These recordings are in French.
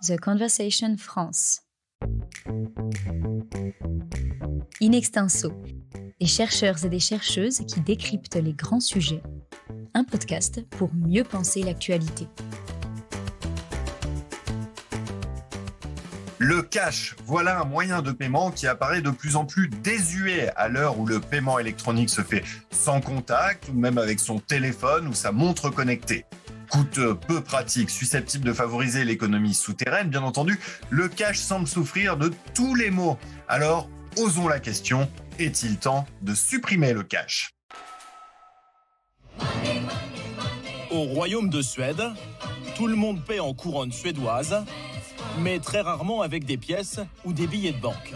The Conversation France. In extenso, des chercheurs et des chercheuses qui décryptent les grands sujets. Un podcast pour mieux penser l'actualité. Le cash, voilà un moyen de paiement qui apparaît de plus en plus désuet à l'heure où le paiement électronique se fait sans contact ou même avec son téléphone ou sa montre connectée. Coûteux, peu pratique, susceptible de favoriser l'économie souterraine, bien entendu, le cash semble souffrir de tous les maux. Alors, osons la question, est-il temps de supprimer le cash ? Au royaume de Suède, tout le monde paie en couronne suédoise, mais très rarement avec des pièces ou des billets de banque.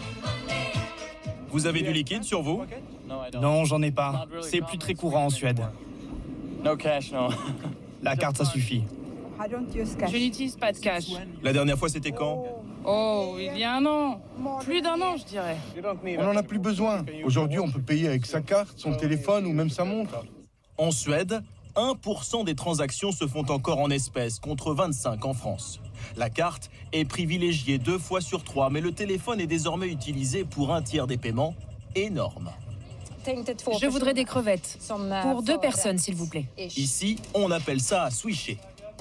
Vous avez du liquide sur vous ? Non, j'en ai pas. C'est plus très courant en Suède. No cash, no. La carte, ça suffit. Je n'utilise pas de cash. La dernière fois, c'était quand ? Oh, il y a un an. Plus d'un an, je dirais. On n'en a plus besoin. Aujourd'hui, on peut payer avec sa carte, son téléphone ou même sa montre. En Suède, 1% des transactions se font encore en espèces, contre 25 en France. La carte est privilégiée 2 fois sur 3, mais le téléphone est désormais utilisé pour 1/3 des paiements. Énorme. Je voudrais des crevettes. Pour 2 personnes, s'il vous plaît. Ici, on appelle ça switcher.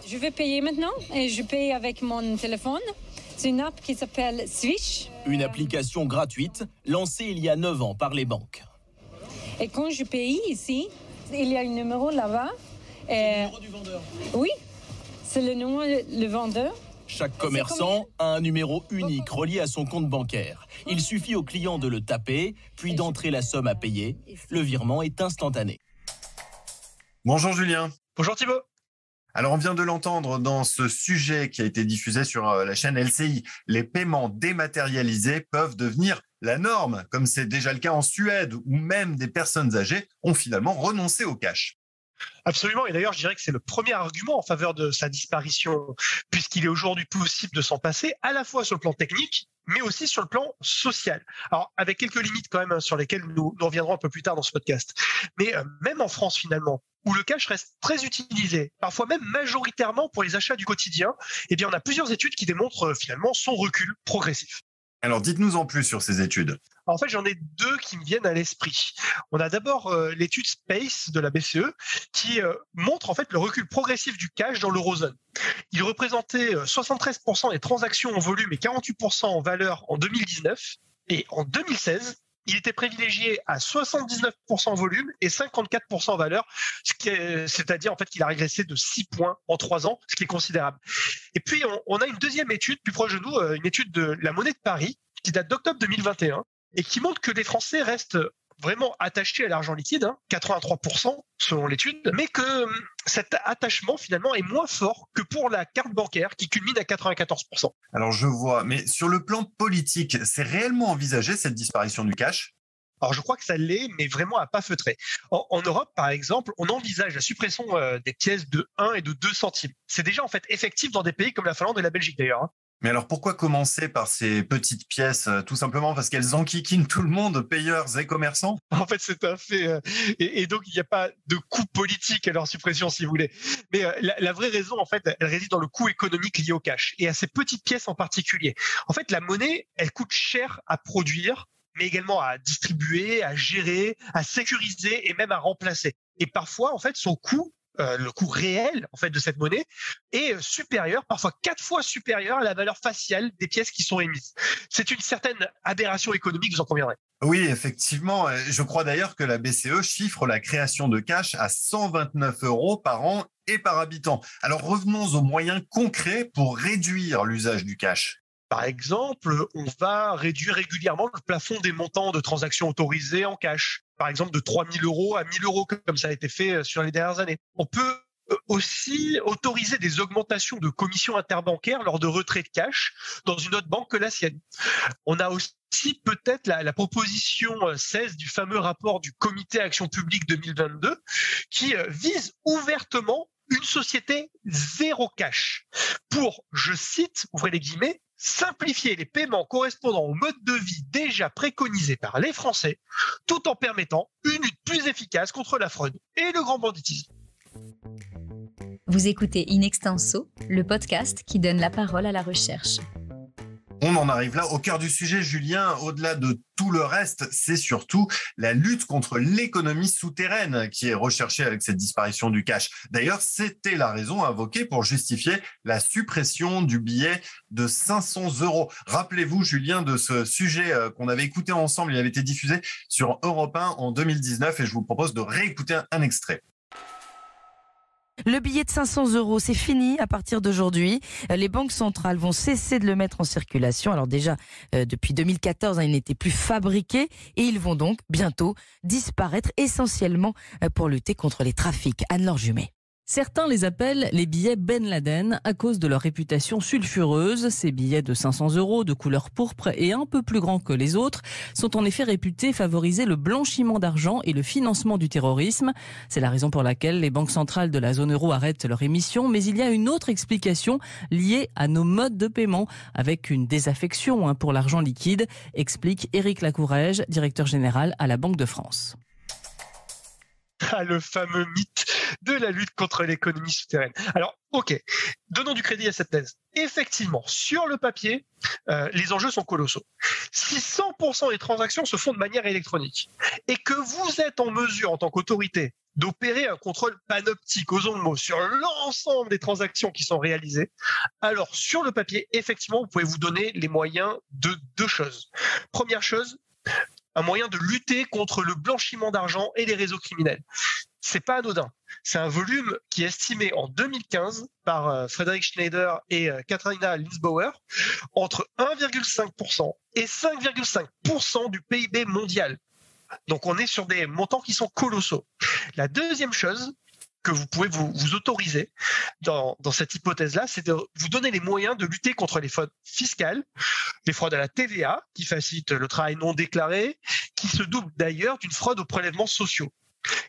Je vais payer maintenant et je paye avec mon téléphone. C'est une app qui s'appelle Swish. Une application gratuite lancée il y a 9 ans par les banques. Et quand je paye ici, il y a un numéro là-bas. C'est le numéro du vendeur. Oui, c'est le numéro du vendeur. Chaque commerçant a un numéro unique relié à son compte bancaire. Il suffit au client de le taper, puis d'entrer la somme à payer. Le virement est instantané. Bonjour Julien. Bonjour Thibaut. Alors on vient de l'entendre dans ce sujet qui a été diffusé sur la chaîne LCI. Les paiements dématérialisés peuvent devenir la norme, comme c'est déjà le cas en Suède, où même des personnes âgées ont finalement renoncé au cash. Absolument, et d'ailleurs je dirais que c'est le premier argument en faveur de sa disparition, puisqu'il est aujourd'hui possible de s'en passer, à la fois sur le plan technique, mais aussi sur le plan social. Alors avec quelques limites quand même sur lesquelles nous reviendrons un peu plus tard dans ce podcast. Mais même en France finalement, où le cash reste très utilisé, parfois même majoritairement pour les achats du quotidien, eh bien on a plusieurs études qui démontrent finalement son recul progressif. Alors dites-nous en plus sur ces études. En fait, j'en ai 2 qui me viennent à l'esprit. On a d'abord l'étude SPACE de la BCE qui montre en fait le recul progressif du cash dans l'eurozone. Il représentait 73% des transactions en volume et 48% en valeur en 2019. Et en 2016, il était privilégié à 79% en volume et 54% en valeur, c'est-à-dire en fait qu'il a régressé de 6 points en 3 ans, ce qui est considérable. Et puis, on a une deuxième étude plus proche de nous, une étude de la Monnaie de Paris qui date d'octobre 2021 et qui montre que les Français restent vraiment attachés à l'argent liquide, 83% selon l'étude, mais que cet attachement finalement est moins fort que pour la carte bancaire qui culmine à 94%. Alors je vois, mais sur le plan politique, c'est réellement envisagé cette disparition du cash ? Alors je crois que ça l'est, mais vraiment à pas feutrer. En Europe, par exemple, on envisage la suppression des pièces de 1 et de 2 centimes. C'est déjà en fait effectif dans des pays comme la Finlande et la Belgique d'ailleurs. Mais alors pourquoi commencer par ces petites pièces ? Tout simplement parce qu'elles enquiquinent tout le monde, payeurs et commerçants ? En fait, c'est un fait. Et donc, il n'y a pas de coût politique à leur suppression, si vous voulez. Mais la vraie raison, en fait, elle réside dans le coût économique lié au cash et à ces petites pièces en particulier. En fait, la monnaie, elle coûte cher à produire, mais également à distribuer, à gérer, à sécuriser et même à remplacer. Et parfois, en fait, son coût, le coût réel en fait de cette monnaie est supérieur, parfois 4 fois supérieur à la valeur faciale des pièces qui sont émises. C'est une certaine aberration économique, vous en conviendrez. Oui, effectivement. Je crois d'ailleurs que la BCE chiffre la création de cash à 129 € par an et par habitant. Alors revenons aux moyens concrets pour réduire l'usage du cash. Par exemple, on va réduire régulièrement le plafond des montants de transactions autorisées en cash. Par exemple, de 3 000 € à 1 000 €, comme ça a été fait sur les dernières années. On peut aussi autoriser des augmentations de commissions interbancaires lors de retraits de cash dans une autre banque que la sienne. On a aussi peut-être la proposition 16 du fameux rapport du Comité Action Publique 2022 qui vise ouvertement une société zéro cash pour, je cite, ouvrez les guillemets, simplifier les paiements correspondant au mode de vie déjà préconisé par les Français, tout en permettant une lutte plus efficace contre la fraude et le grand banditisme. Vous écoutez In Extenso, le podcast qui donne la parole à la recherche. On en arrive là au cœur du sujet, Julien. Au-delà de tout le reste, c'est surtout la lutte contre l'économie souterraine qui est recherchée avec cette disparition du cash. D'ailleurs, c'était la raison invoquée pour justifier la suppression du billet de 500 €. Rappelez-vous, Julien, de ce sujet qu'on avait écouté ensemble. Il avait été diffusé sur Europe 1 en 2019 et je vous propose de réécouter un extrait. Le billet de 500 €, c'est fini à partir d'aujourd'hui. Les banques centrales vont cesser de le mettre en circulation. Alors déjà, depuis 2014, il n'était plus fabriqué et ils vont donc bientôt disparaître essentiellement pour lutter contre les trafics. Anne-Laure Jumet. Certains les appellent les billets Ben Laden à cause de leur réputation sulfureuse. Ces billets de 500 € de couleur pourpre et un peu plus grands que les autres sont en effet réputés favoriser le blanchiment d'argent et le financement du terrorisme. C'est la raison pour laquelle les banques centrales de la zone euro arrêtent leur émission. Mais il y a une autre explication liée à nos modes de paiement avec une désaffection pour l'argent liquide, explique Éric Lacourège, directeur général à la Banque de France. Le fameux mythe de la lutte contre l'économie souterraine. Alors, ok, donnons du crédit à cette thèse. Effectivement, sur le papier, les enjeux sont colossaux. Si 100% des transactions se font de manière électronique et que vous êtes en mesure, en tant qu'autorité, d'opérer un contrôle panoptique, osons le mot, sur l'ensemble des transactions qui sont réalisées, alors sur le papier, effectivement, vous pouvez vous donner les moyens de deux choses. Première chose, un moyen de lutter contre le blanchiment d'argent et les réseaux criminels. C'est pas anodin. C'est un volume qui est estimé en 2015 par Frédéric Schneider et Katharina Linsbauer entre 1,5% et 5,5% du PIB mondial. Donc on est sur des montants qui sont colossaux. La deuxième chose que vous pouvez vous autoriser dans cette hypothèse-là, c'est de vous donner les moyens de lutter contre les fraudes fiscales, les fraudes à la TVA, qui facilitent le travail non déclaré, qui se doublent d'ailleurs d'une fraude aux prélèvements sociaux.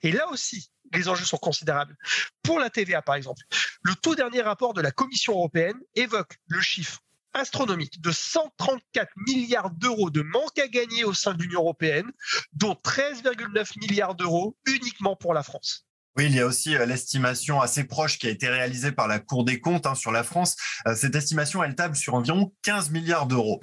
Et là aussi, les enjeux sont considérables. Pour la TVA, par exemple, le tout dernier rapport de la Commission européenne évoque le chiffre astronomique de 134 milliards d'euros de manque à gagner au sein de l'Union européenne, dont 13,9 milliards d'euros uniquement pour la France. Oui, il y a aussi l'estimation assez proche qui a été réalisée par la Cour des comptes sur la France. Cette estimation, elle table sur environ 15 milliards d'euros.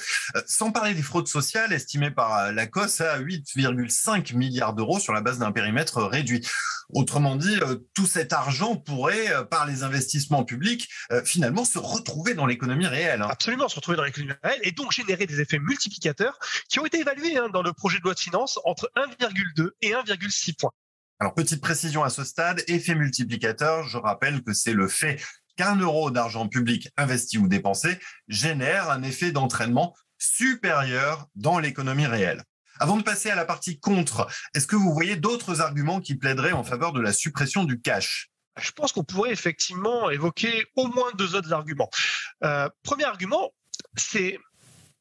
Sans parler des fraudes sociales estimées par l'ACOS à 8,5 milliards d'euros sur la base d'un périmètre réduit. Autrement dit, tout cet argent pourrait, par les investissements publics, finalement se retrouver dans l'économie réelle. Absolument, se retrouver dans l'économie réelle et donc générer des effets multiplicateurs qui ont été évalués dans le projet de loi de finances entre 1,2 et 1,6 points. Alors, petite précision à ce stade, effet multiplicateur, je rappelle que c'est le fait qu'un euro d'argent public investi ou dépensé génère un effet d'entraînement supérieur dans l'économie réelle. Avant de passer à la partie contre, est-ce que vous voyez d'autres arguments qui plaideraient en faveur de la suppression du cash ? Je pense qu'on pourrait effectivement évoquer au moins deux autres arguments. Premier argument, c'est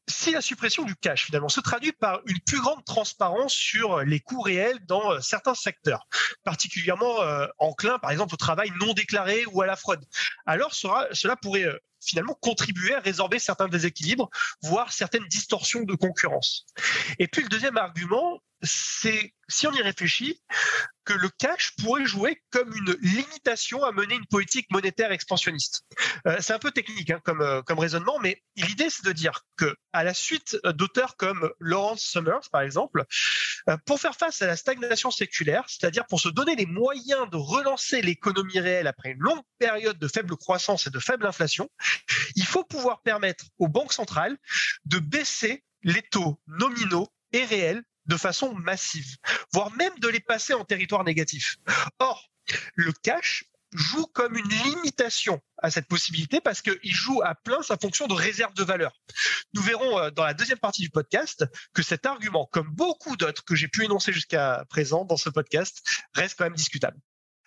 si la suppression du cash, finalement, se traduit par une plus grande transparence sur les coûts réels dans certains secteurs, particulièrement enclins, par exemple, au travail non déclaré ou à la fraude, alors cela pourrait finalement contribuer à résorber certains déséquilibres, voire certaines distorsions de concurrence. Et puis le deuxième argument, c'est, si on y réfléchit, que le cash pourrait jouer comme une limitation à mener une politique monétaire expansionniste. C'est un peu technique comme raisonnement, mais l'idée c'est de dire que, à la suite d'auteurs comme Lawrence Summers par exemple, pour faire face à la stagnation séculaire, c'est-à-dire pour se donner les moyens de relancer l'économie réelle après une longue période de faible croissance et de faible inflation, il faut pouvoir permettre aux banques centrales de baisser les taux nominaux et réels de façon massive, voire même de les passer en territoire négatif. Or, le cash joue comme une limitation à cette possibilité parce qu'il joue à plein sa fonction de réserve de valeur. Nous verrons dans la deuxième partie du podcast que cet argument, comme beaucoup d'autres que j'ai pu énoncer jusqu'à présent dans ce podcast, reste quand même discutable.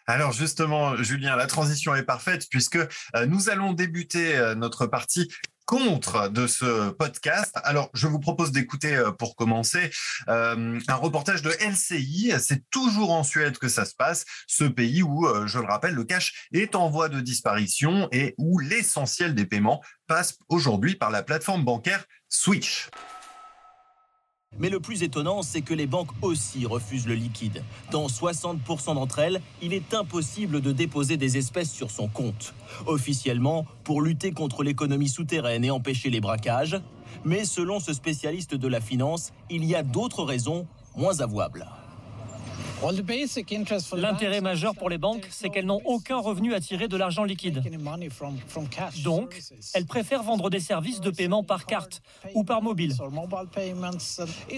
Alors justement, Julien, la transition est parfaite puisque nous allons débuter notre partie contre de ce podcast. Alors, je vous propose d'écouter, pour commencer, un reportage de LCI. C'est toujours en Suède que ça se passe, ce pays où, je le rappelle, le cash est en voie de disparition et où l'essentiel des paiements passe aujourd'hui par la plateforme bancaire Swish. Mais le plus étonnant, c'est que les banques aussi refusent le liquide. Dans 60% d'entre elles, il est impossible de déposer des espèces sur son compte. Officiellement, pour lutter contre l'économie souterraine et empêcher les braquages. Mais selon ce spécialiste de la finance, il y a d'autres raisons moins avouables. L'intérêt majeur pour les banques, c'est qu'elles n'ont aucun revenu à tirer de l'argent liquide. Donc, elles préfèrent vendre des services de paiement par carte ou par mobile.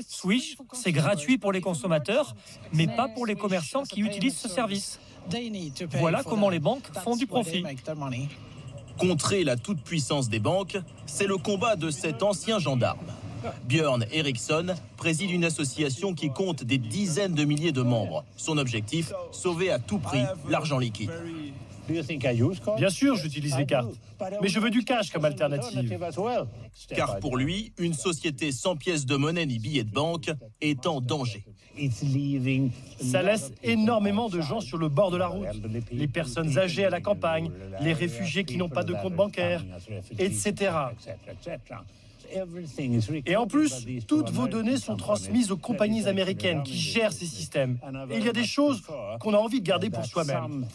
Swish, c'est gratuit pour les consommateurs, mais pas pour les commerçants qui utilisent ce service. Voilà comment les banques font du profit. Contrer la toute-puissance des banques, c'est le combat de cet ancien gendarme. Björn Eriksson préside une association qui compte des dizaines de milliers de membres. Son objectif, sauver à tout prix l'argent liquide. Bien sûr, j'utilise les cartes, mais je veux du cash comme alternative. Car pour lui, une société sans pièces de monnaie ni billets de banque est en danger. Ça laisse énormément de gens sur le bord de la route. Les personnes âgées à la campagne, les réfugiés qui n'ont pas de compte bancaire, etc. Et en plus, toutes vos données sont transmises aux compagnies américaines qui gèrent ces systèmes. Et il y a des choses qu'on a envie de garder pour soi-même.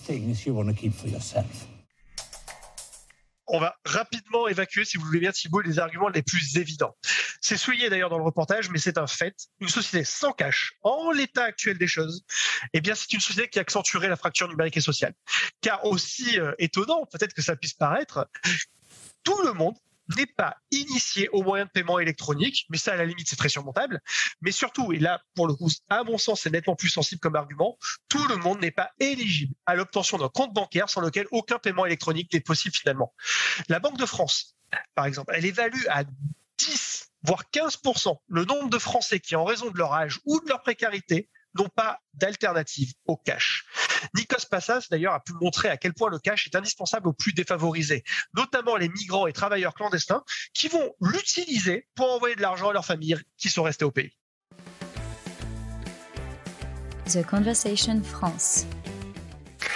On va rapidement évacuer, si vous voulez bien, Thibault, les arguments les plus évidents. C'est souligné d'ailleurs dans le reportage, mais c'est un fait. Une société sans cash, en l'état actuel des choses, eh bien, c'est une société qui accentuerait la fracture numérique et sociale. Car aussi étonnant, peut-être que ça puisse paraître, tout le monde n'est pas initié aux moyens de paiement électronique, mais ça, à la limite, c'est très surmontable. Mais surtout, et là, pour le coup, à mon sens, c'est nettement plus sensible comme argument, tout le monde n'est pas éligible à l'obtention d'un compte bancaire sans lequel aucun paiement électronique n'est possible finalement. La Banque de France, par exemple, elle évalue à 10, voire 15% le nombre de Français qui, en raison de leur âge ou de leur précarité, n'ont pas d'alternative au cash. Nikos Passas, d'ailleurs, a pu montrer à quel point le cash est indispensable aux plus défavorisés, notamment les migrants et travailleurs clandestins qui vont l'utiliser pour envoyer de l'argent à leurs familles qui sont restées au pays. The Conversation France.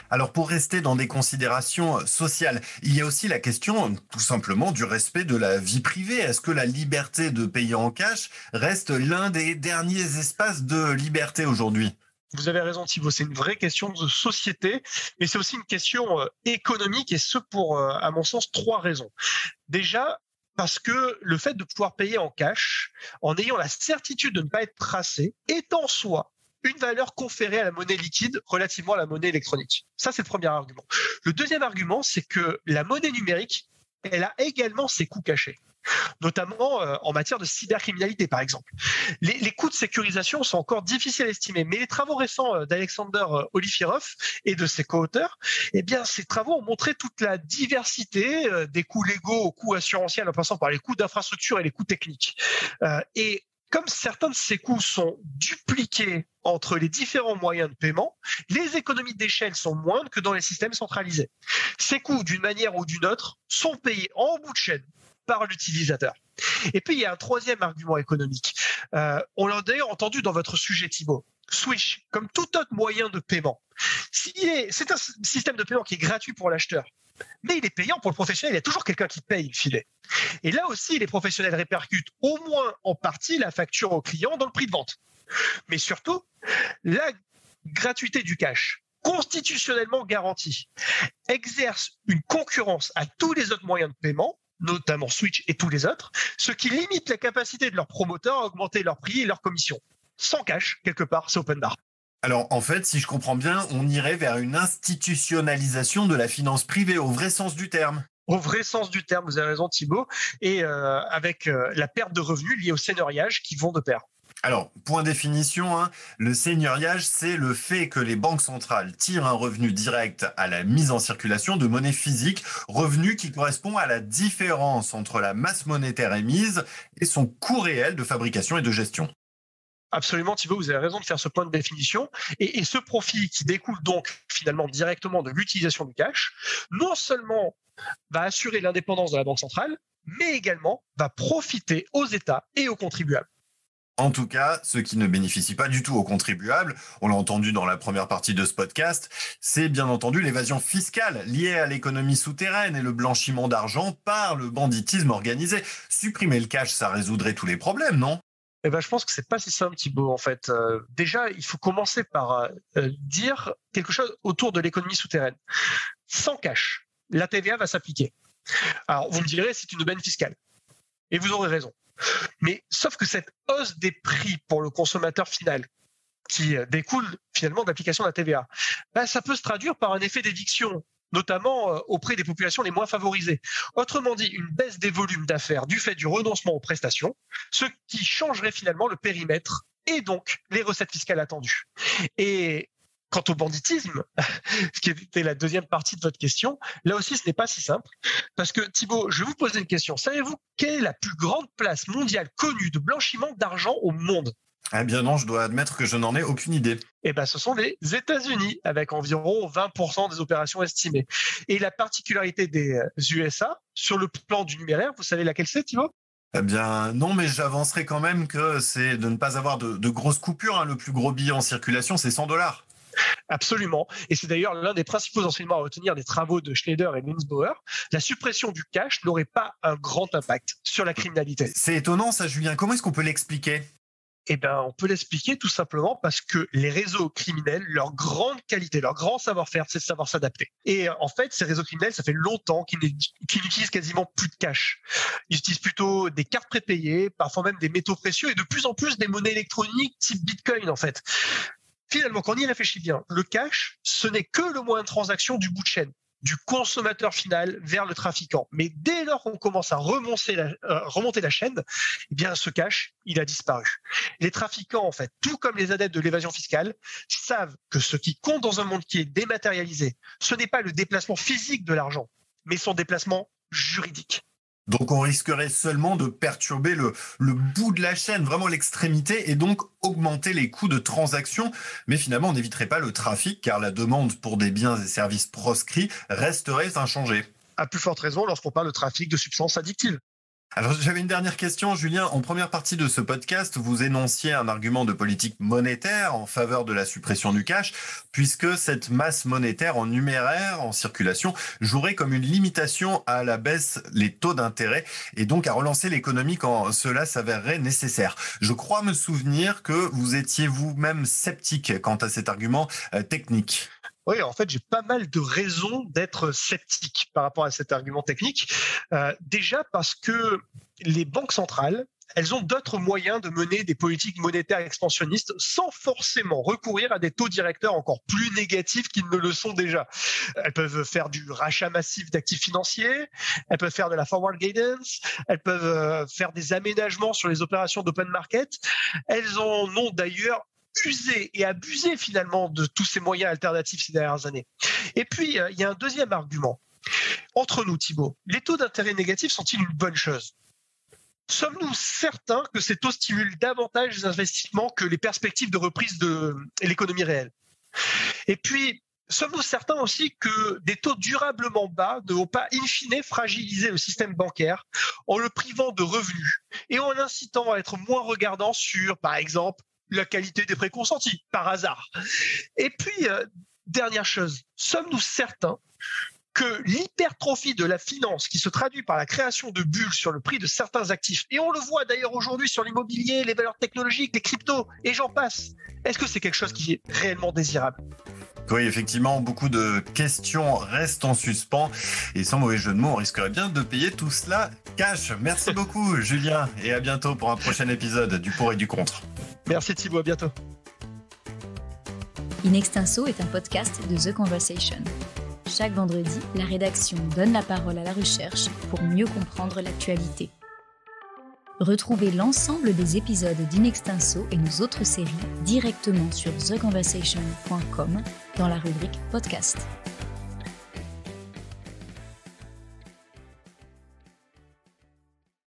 Alors pour rester dans des considérations sociales, il y a aussi la question tout simplement du respect de la vie privée. Est-ce que la liberté de payer en cash reste l'un des derniers espaces de liberté aujourd'hui ? Vous avez raison Thibault, c'est une vraie question de société, mais c'est aussi une question économique et ce pour, à mon sens, 3 raisons. Déjà, parce que le fait de pouvoir payer en cash, en ayant la certitude de ne pas être tracé, est en soi une valeur conférée à la monnaie liquide relativement à la monnaie électronique. Ça, c'est le premier argument. Le deuxième argument, c'est que la monnaie numérique, elle a également ses coûts cachés, notamment en matière de cybercriminalité, par exemple. Les coûts de sécurisation sont encore difficiles à estimer, mais les travaux récents d'Alexander Olifirov et de ses co-auteurs, eh bien, ces travaux ont montré toute la diversité des coûts légaux aux coûts assurantiels, en passant par les coûts d'infrastructure et les coûts techniques. Et comme certains de ces coûts sont dupliqués entre les différents moyens de paiement, les économies d'échelle sont moindres que dans les systèmes centralisés. Ces coûts, d'une manière ou d'une autre, sont payés en bout de chaîne par l'utilisateur. Et puis, il y a un troisième argument économique. On l'a d'ailleurs entendu dans votre sujet, Thibault. Swish, comme tout autre moyen de paiement, c'est un système de paiement qui est gratuit pour l'acheteur, mais il est payant pour le professionnel. Il y a toujours quelqu'un qui paye le filet. Et là aussi, les professionnels répercutent au moins en partie la facture au client dans le prix de vente. Mais surtout, la gratuité du cash, constitutionnellement garantie, exerce une concurrence à tous les autres moyens de paiement, notamment Switch et tous les autres, ce qui limite la capacité de leurs promoteurs à augmenter leurs prix et leurs commissions. Sans cash, quelque part, c'est open bar. Alors en fait, si je comprends bien, on irait vers une institutionnalisation de la finance privée au vrai sens du terme. Au vrai sens du terme, vous avez raison Thibault, et avec la perte de revenus liée au seigneuriage qui vont de pair. Alors, point définition, le seigneuriage, c'est le fait que les banques centrales tirent un revenu direct à la mise en circulation de monnaie physique, revenu qui correspond à la différence entre la masse monétaire émise et son coût réel de fabrication et de gestion. Absolument, Thibault, vous avez raison de faire ce point de définition. Et ce profit qui découle donc finalement directement de l'utilisation du cash, non seulement va assurer l'indépendance de la Banque centrale, mais également va profiter aux États et aux contribuables. En tout cas, ce qui ne bénéficie pas du tout aux contribuables, on l'a entendu dans la première partie de ce podcast, c'est bien entendu l'évasion fiscale liée à l'économie souterraine et le blanchiment d'argent par le banditisme organisé. Supprimer le cash, ça résoudrait tous les problèmes, non ? Eh ben, je pense que c'est pas si simple, Thibaut, en fait. Déjà, il faut commencer par dire quelque chose autour de l'économie souterraine. Sans cash, la TVA va s'appliquer. Alors, vous me direz, c'est une aubaine fiscale. Et vous aurez raison. Mais sauf que cette hausse des prix pour le consommateur final, qui découle finalement de l'application de la TVA, ça peut se traduire par un effet d'éviction, notamment auprès des populations les moins favorisées. Autrement dit, une baisse des volumes d'affaires du fait du renoncement aux prestations, ce qui changerait finalement le périmètre et donc les recettes fiscales attendues. Et quant au banditisme, ce qui était la deuxième partie de votre question, là aussi ce n'est pas si simple, parce que Thibaut, je vais vous poser une question. Savez-vous quelle est la plus grande place mondiale connue de blanchiment d'argent au monde ? Eh bien non, je dois admettre que je n'en ai aucune idée. Eh ben, ce sont les États-Unis, avec environ 20% des opérations estimées. Et la particularité des USA, sur le plan du numéraire, vous savez laquelle c'est, Thibaut ? Eh bien non, mais j'avancerai quand même que c'est de ne pas avoir de grosses coupures. Le plus gros billet en circulation, c'est $100. Absolument. Et c'est d'ailleurs l'un des principaux enseignements à retenir des travaux de Schneider et Linzbauer. La suppression du cash n'aurait pas un grand impact sur la criminalité. C'est étonnant ça, Julien. Comment est-ce qu'on peut l'expliquer ? Eh bien, on peut l'expliquer tout simplement parce que les réseaux criminels, leur grande qualité, leur grand savoir-faire, c'est de savoir s'adapter. Et en fait, ces réseaux criminels, ça fait longtemps qu'ils n'utilisent quasiment plus de cash. Ils utilisent plutôt des cartes prépayées, parfois même des métaux précieux et de plus en plus des monnaies électroniques type Bitcoin, en fait. Finalement, quand on y réfléchit bien, le cash, ce n'est que le moyen de transaction du bout de chaîne, du consommateur final vers le trafiquant. Mais dès lors qu'on commence à remonter la chaîne, eh bien, ce cash, il a disparu. Les trafiquants, en fait, tout comme les adeptes de l'évasion fiscale, savent que ce qui compte dans un monde qui est dématérialisé, ce n'est pas le déplacement physique de l'argent, mais son déplacement juridique. Donc on risquerait seulement de perturber le bout de la chaîne, vraiment l'extrémité, et donc augmenter les coûts de transaction. Mais finalement, on n'éviterait pas le trafic, car la demande pour des biens et services proscrits resterait inchangée. À plus forte raison lorsqu'on parle de trafic de substances addictives. Alors j'avais une dernière question, Julien. En première partie de ce podcast, vous énonciez un argument de politique monétaire en faveur de la suppression du cash, puisque cette masse monétaire en numéraire, en circulation, jouerait comme une limitation à la baisse les taux d'intérêt et donc à relancer l'économie quand cela s'avérerait nécessaire. Je crois me souvenir que vous étiez vous-même sceptique quant à cet argument technique. Oui, en fait, j'ai pas mal de raisons d'être sceptique par rapport à cet argument technique. Déjà parce que les banques centrales, elles ont d'autres moyens de mener des politiques monétaires expansionnistes sans forcément recourir à des taux directeurs encore plus négatifs qu'ils ne le sont déjà. Elles peuvent faire du rachat massif d'actifs financiers, elles peuvent faire de la forward guidance, elles peuvent faire des aménagements sur les opérations d'open market. Elles en ont d'ailleurs usé et abusé finalement de tous ces moyens alternatifs ces dernières années. Et puis, il y a un deuxième argument. Entre nous, Thibaut, les taux d'intérêt négatifs sont-ils une bonne chose ? Sommes-nous certains que ces taux stimulent davantage les investissements que les perspectives de reprise de l'économie réelle ? Et puis, sommes-nous certains aussi que des taux durablement bas ne vont pas in fine fragiliser le système bancaire en le privant de revenus et en l'incitant à être moins regardant sur, par exemple, la qualité des prêts consentis, par hasard. Et puis, dernière chose, sommes-nous certains que l'hypertrophie de la finance qui se traduit par la création de bulles sur le prix de certains actifs, et on le voit d'ailleurs aujourd'hui sur l'immobilier, les valeurs technologiques, les cryptos, et j'en passe, est-ce que c'est quelque chose qui est réellement désirable ? Oui, effectivement, beaucoup de questions restent en suspens et sans mauvais jeu de mots, on risquerait bien de payer tout cela cash. Merci beaucoup, Julien, et à bientôt pour un prochain épisode du Pour et du Contre. Merci Thibaut, à bientôt. In Extenso est un podcast de The Conversation. Chaque vendredi, la rédaction donne la parole à la recherche pour mieux comprendre l'actualité. Retrouvez l'ensemble des épisodes d'In Extenso et nos autres séries directement sur theconversation.com dans la rubrique podcast.